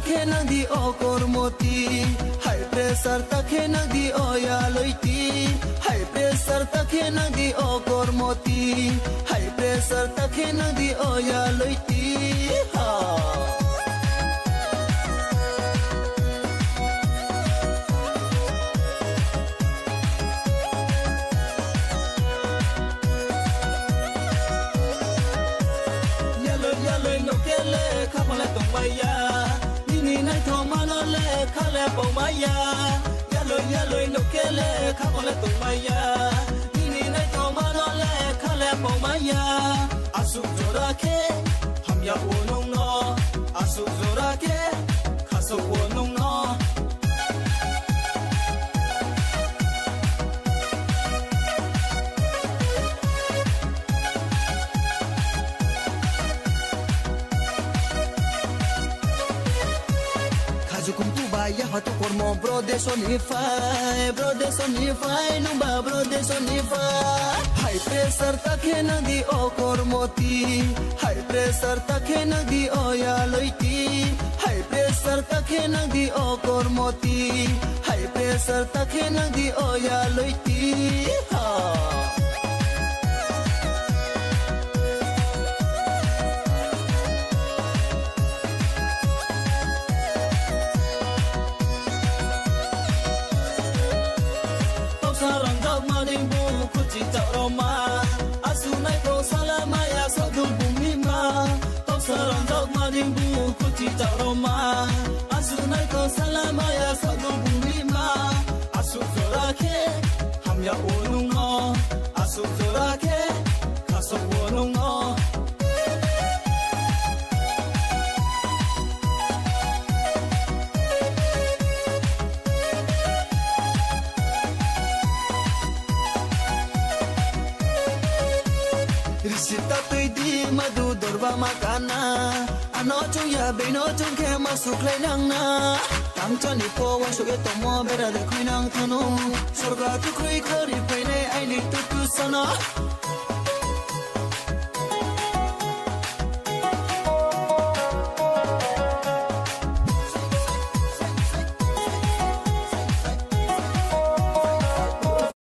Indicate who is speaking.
Speaker 1: takhe nadi o kormoti high pressure takhe nadi o ya loiti high pressure takhe nadi o kormoti high pressure takhe nadi o ya loiti ha Nini nai thong mano le khale pong maya yalo no kele khapole tung maya Nini nai thong mano le khale pong maya Asuk zora ke ham ya wonong no Asuk zora ke khasok wonong no Ya hatu kormo brodesonify numba brodesonify high pressure takhe nadi o kormoti high pressure takhe nadi o ya loiti high pressure takhe nadi o kormoti high pressure takhe nadi o ya loiti ha Roma asunai ko salamaya sadul bumima tosaran dog madimbu kucita Roma asunai ko salamaya sadul bumima asuk zorake hamya onungo asuk zorake kasok onungo Risita tuidi madu dorba makana ano chung ya beino chung ke masuk lai nang na tang chani po wa shoge tomo bera de khoi nang thano sorga tu khoi khari paine ai lik tu tu sana